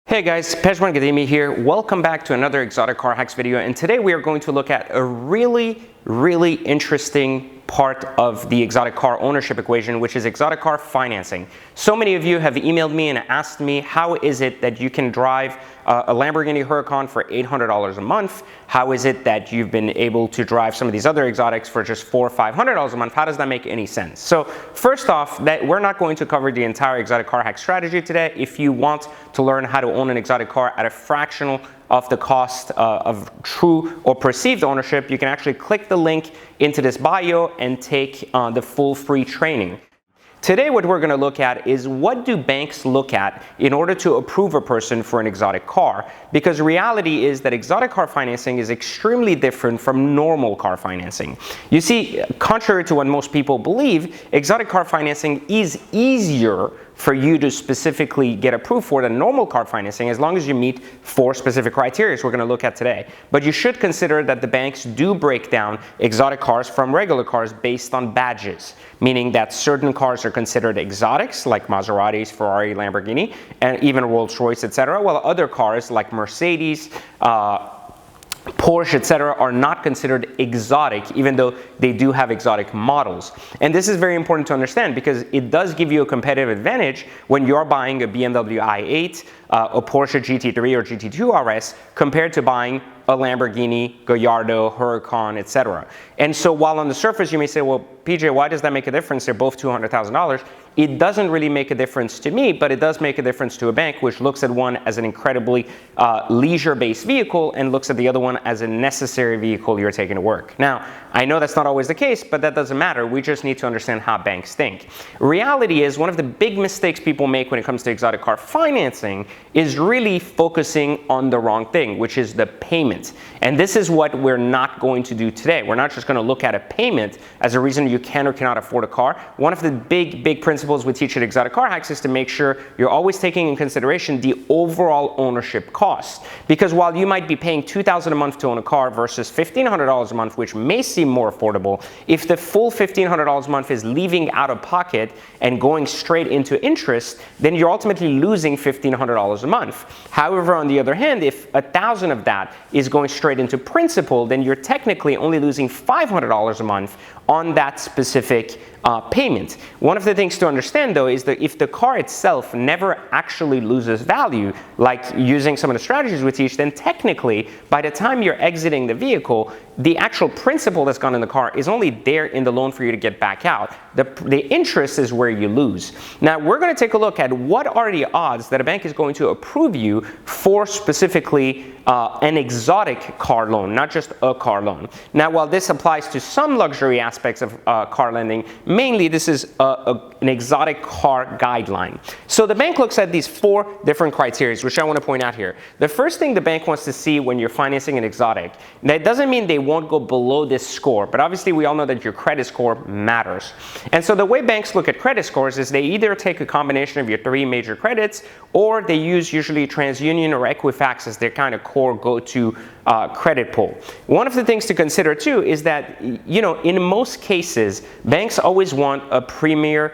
Hey guys, Pejman Gademi here. Welcome back to another Exotic Car Hacks video, and today we are going to look at a really interesting part of the exotic car ownership equation, which is exotic car financing. So many of you have emailed me and asked me, how is it that you can drive a Lamborghini Huracan for $800 a month? How is it that you've been able to drive some of these other exotics for just $400 or $500 a month? How does that make any sense? So first off, that we're not going to cover the entire exotic car hack strategy today. If you want to learn how to own an exotic car at a fractional of the cost of true or perceived ownership, you can actually click the link into this bio and take the full free training. Today what we're going to look at is, what do banks look at in order to approve a person for an exotic car? Because the reality is that exotic car financing is extremely different from normal car financing. You see, contrary to what most people believe, exotic car financing is easier for you to specifically get approved for than normal car financing, as long as you meet 4 specific criteria we're going to look at today. But you should consider that the banks do break down exotic cars from regular cars based on badges, meaning that certain cars are considered exotics, like Maseratis, Ferrari, Lamborghini, and even Rolls-Royce, etc., while other cars like Mercedes, Porsche, etc., are not considered exotic, even though they do have exotic models. And this is very important to understand, because it does give you a competitive advantage when you're buying a BMW i8, a Porsche GT3 or GT2 RS, compared to buying a Lamborghini, Gallardo, Huracan, etc. And so while on the surface you may say, well, PJ, why does that make a difference? They're both $200,000. It doesn't really make a difference to me, but it does make a difference to a bank, which looks at one as an incredibly leisure-based vehicle and looks at the other one as a necessary vehicle you're taking to work. Now, I know that's not always the case, but that doesn't matter. We just need to understand how banks think. Reality is, one of the big mistakes people make when it comes to exotic car financing is really focusing on the wrong thing, which is the payment. And this is what we're not going to do today. We're not just going to look at a payment as a reason you can or cannot afford a car. One of the big principles we teach at Exotic Car Hacks is to make sure you're always taking in consideration the overall ownership cost. Because while you might be paying $2,000 a month to own a car versus $1,500 a month, which may seem more affordable, if the full $1,500 a month is leaving out of pocket and going straight into interest, then you're ultimately losing $1,500 a month. However, on the other hand, if $1,000 of that is going straight into principal, then you're technically only losing $500 a month on that specific payment. One of the things to understand, though, is that if the car itself never actually loses value, like using some of the strategies we teach, then technically, by the time you're exiting the vehicle, the actual principal that's gone in the car is only there in the loan for you to get back out. The interest is where you lose. Now, we're going to take a look at what are the odds that a bank is going to approve you for specifically an exotic car loan, not just a car loan. Now, while this applies to some luxury aspects of car lending, mainly this is an exotic car guideline. So the bank looks at these 4 different criteria, which I want to point out here. The first thing the bank wants to see when you're financing an exotic, that doesn't mean they won't go below this score, but obviously we all know that your credit score matters. And so the way banks look at credit scores is they either take a combination of your 3 major credits, or they use usually TransUnion or Equifax as their kind of core go-to credit pool. One of the things to consider too is that, you know, in most cases, banks always want a premier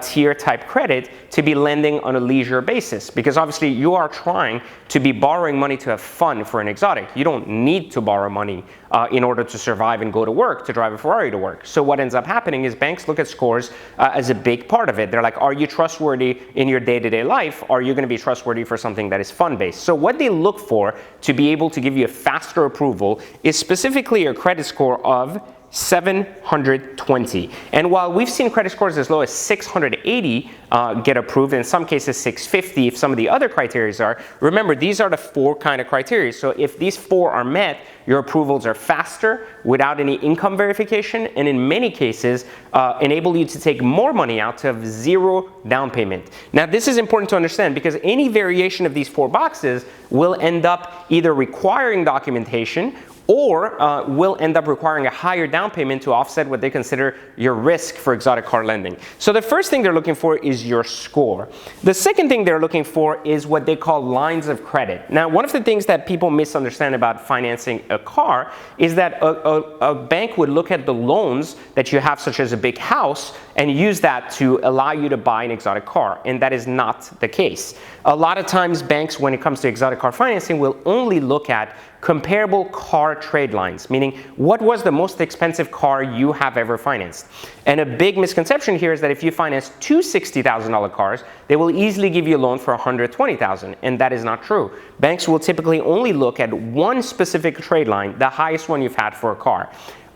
tier type credit to be lending on a leisure basis, because obviously you are trying to be borrowing money to have fun for an exotic. You don't need to borrow money in order to survive and go to work, to drive a Ferrari to work. So what ends up happening is banks look at scores as a big part of it. They're like, are you trustworthy in your day-to-day life? Are you going to be trustworthy for something that is fun-based? So what they look for to be able to give you a faster approval is specifically a credit score of 720. And while we've seen credit scores as low as 680 get approved, in some cases 650 if some of the other criteria are, remember, these are the 4 kind of criteria. So if these 4 are met, your approvals are faster without any income verification, and in many cases enable you to take more money out to have 0 down payment. Now, this is important to understand, because any variation of these 4 boxes will end up either requiring documentation or will end up requiring a higher down payment to offset what they consider your risk for exotic car lending. So the first thing they're looking for is your score. The second thing they're looking for is what they call lines of credit. Now, one of the things that people misunderstand about financing a car is that a bank would look at the loans that you have, such as a big house, and use that to allow you to buy an exotic car, and that is not the case. A lot of times banks, when it comes to exotic car financing, will only look at comparable car trade lines, meaning what was the most expensive car you have ever financed. And a big misconception here is that if you finance two $60,000 cars, they will easily give you a loan for $120,000, and that is not true. Banks will typically only look at one specific trade line, the highest one you've had for a car.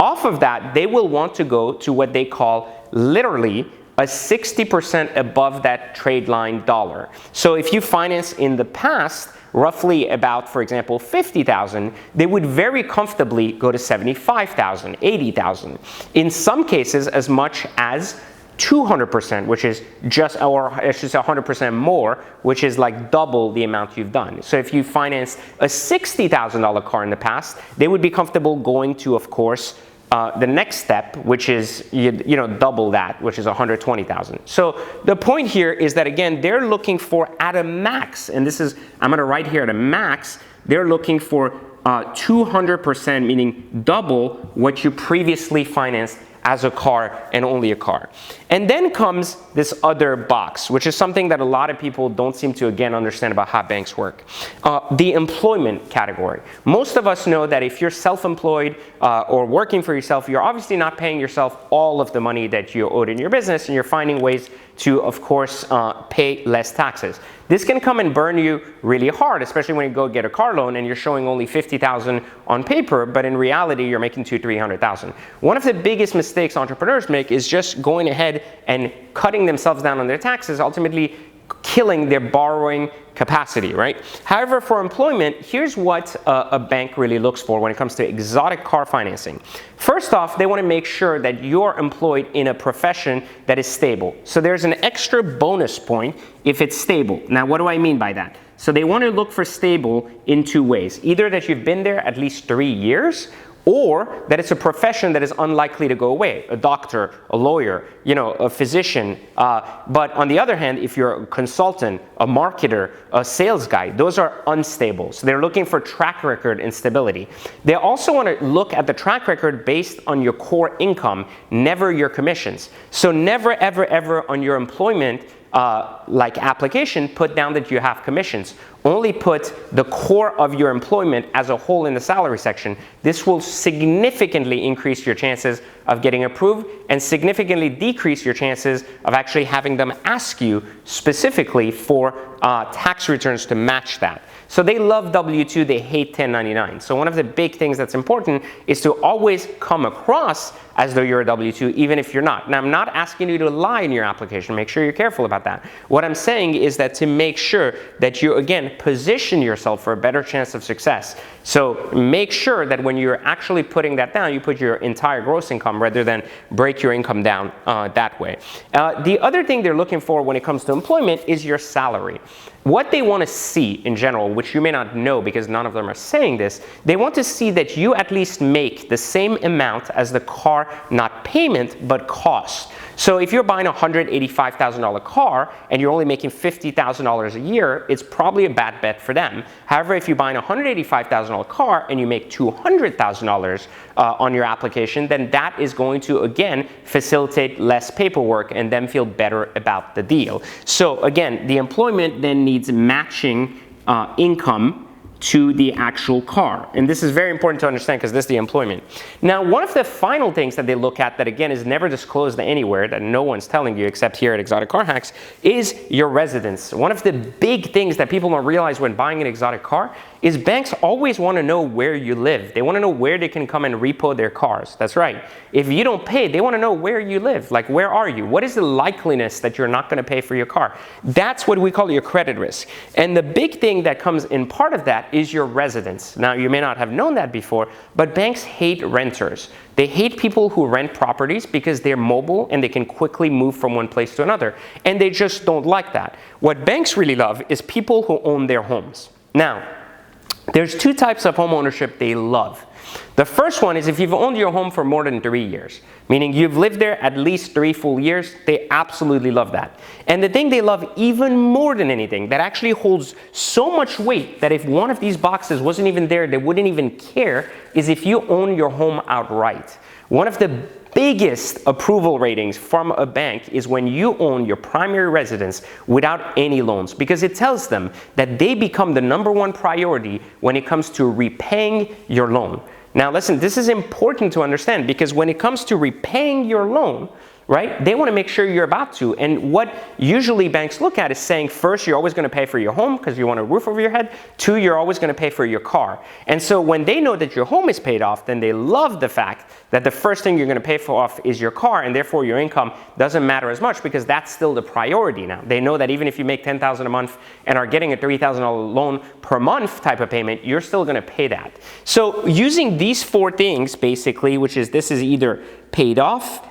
Off of that, they will want to go to what they call literally a 60% above that trade line dollar. So if you finance in the past roughly about, for example, $50,000, they would very comfortably go to $75,000, $80,000. In some cases, as much as 200%, which is just, or I should say 100% more, which is like double the amount you've done. So if you financed a $60,000 car in the past, they would be comfortable going to, of course, the next step, which is double that, which is 120,000. So the point here is that, again, they're looking for at a max, and this is, I'm going to write here at a max, they're looking for 200%, meaning double what you previously financed as a car and only a car. And then comes this other box, which is something that a lot of people don't seem to, again, understand about how banks work. The employment category. Most of us know that if you're self-employed or working for yourself, you're obviously not paying yourself all of the money that you owed in your business, and you're finding ways to, of course, pay less taxes. This can come and burn you really hard, especially when you go get a car loan and you're showing only $50,000 on paper, but in reality, you're making $200,000-$300,000. One of the biggest mistakes entrepreneurs make is just going ahead and cutting themselves down on their taxes, ultimately killing their borrowing capacity, right? However, for employment, here's what a bank really looks for when it comes to exotic car financing. First off, they want to make sure that you're employed in a profession that is stable. So there's an extra bonus point if it's stable. Now, what do I mean by that? So they want to look for stable in two ways. Either that you've been there at least 3 years, or that it's a profession that is unlikely to go away, a doctor, a lawyer, a physician. But on the other hand, if you're a consultant, a marketer, a sales guy, those are unstable. So they're looking for track record and stability. They also want to look at the track record based on your core income, never your commissions. So never, ever, ever on your employment application, put down that you have commissions. Only put the core of your employment as a whole in the salary section. This will significantly increase your chances of getting approved and significantly decrease your chances of actually having them ask you specifically for tax returns to match that. So they love W-2, they hate 1099. So one of the big things that's important is to always come across as though you're a W-2, even if you're not. Now, I'm not asking you to lie in your application. Make sure you're careful about that. What I'm saying is that to make sure that you, again, position yourself for a better chance of success. So make sure that when you're actually putting that down, you put your entire gross income rather than break your income down that way. The other thing they're looking for when it comes to employment is your salary. What they want to see in general, which you may not know because none of them are saying this, they want to see that you at least make the same amount as the car, not payment, but cost. So if you're buying a $185,000 car and you're only making $50,000 a year, it's probably a bad bet for them. However, if you're buying a $185,000 car and you make $200,000 on your application, then that is going to, again, facilitate less paperwork and them feel better about the deal. So again, the employment then needs matching income to the actual car. And this is very important to understand because this is the employment. Now, one of the final things that they look at that, again, is never disclosed anywhere, that no one's telling you except here at Exotic Car Hacks, is your residence. One of the big things that people don't realize when buying an exotic car is banks always want to know where you live. They want to know where they can come and repo their cars. That's right. If you don't pay, they want to know where you live. Like, where are you? What is the likeliness that you're not going to pay for your car? That's what we call your credit risk. And the big thing that comes in part of that is your residence. Now, you may not have known that before, but banks hate renters. They hate people who rent properties because they're mobile and they can quickly move from one place to another. And they just don't like that. What banks really love is people who own their homes. Now, There's two types of home ownership they love. The first one is if you've owned your home for more than 3 years, meaning you've lived there at least 3 full years, they absolutely love that. And the thing they love even more than anything, that actually holds so much weight that if one of these boxes wasn't even there, they wouldn't even care, is if you own your home outright. One of the biggest approval ratings from a bank is when you own your primary residence without any loans, because it tells them that they become the #1 priority when it comes to repaying your loan. Now listen, this is important to understand, because when it comes to repaying your loan, right, they want to make sure you're about to. And what usually banks look at is saying, first, you're always going to pay for your home because you want a roof over your head. 2, you're always going to pay for your car. And so when they know that your home is paid off, then they love the fact that the first thing you're going to pay for off is your car, and therefore your income doesn't matter as much, because that's still the priority now. They know that even if you make $10,000 a month and are getting a $3,000 loan per month type of payment, you're still going to pay that. So using these 4 things, basically, which is this is either paid off,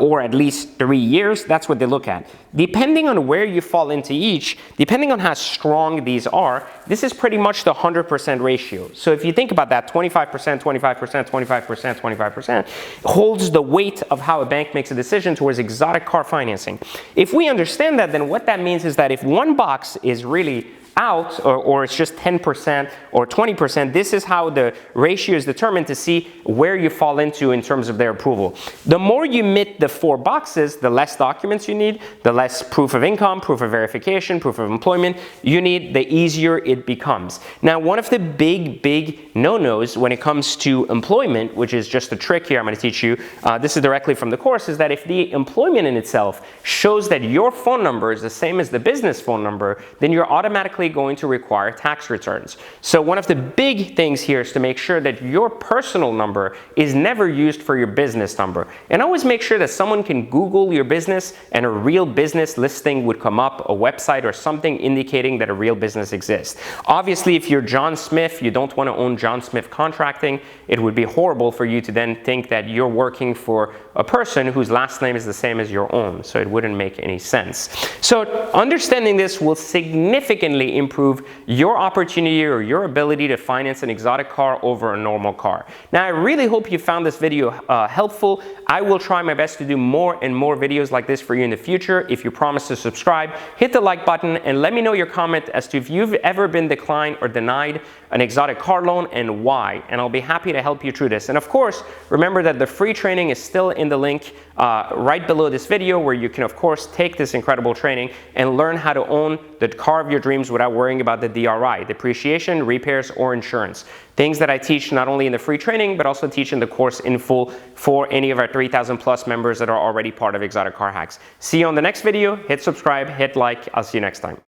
or at least 3 years, that's what they look at. Depending on where you fall into each, depending on how strong these are, this is pretty much the 100% ratio. So if you think about that, 25%, 25%, 25%, 25% holds the weight of how a bank makes a decision towards exotic car financing. If we understand that, then what that means is that if one box is really out, or it's just 10% or 20%, this is how the ratio is determined to see where you fall into in terms of their approval. The more you meet the 4 boxes, the less documents you need, the less proof of income, proof of verification, proof of employment you need, the easier it becomes. Now, one of the big no-nos when it comes to employment, which is just a trick here I'm going to teach you, this is directly from the course, is that if the employment in itself shows that your phone number is the same as the business phone number, then you're automatically going to require tax returns. So one of the big things here is to make sure that your personal number is never used for your business number. And always make sure that someone can Google your business and a real business listing would come up, a website or something indicating that a real business exists. Obviously, if you're John Smith, you don't want to own John Smith Contracting. It would be horrible for you to then think that you're working for a person whose last name is the same as your own. So it wouldn't make any sense. So understanding this will significantly improve your opportunity or your ability to finance an exotic car over a normal car. Now, I really hope you found this video helpful. I will try my best to do more and more videos like this for you in the future. If you promise to subscribe, hit the like button and let me know your comment as to if you've ever been declined or denied an exotic car loan and why. And I'll be happy to help you through this. And of course, remember that the free training is still in the link right below this video, where you can of course take this incredible training and learn how to own the car of your dreams without worrying about the DRI, depreciation, repairs, or insurance. Things that I teach not only in the free training, but also teach in the course in full for any of our 3,000 plus members that are already part of Exotic Car Hacks. See you on the next video. Hit subscribe, hit like. I'll see you next time.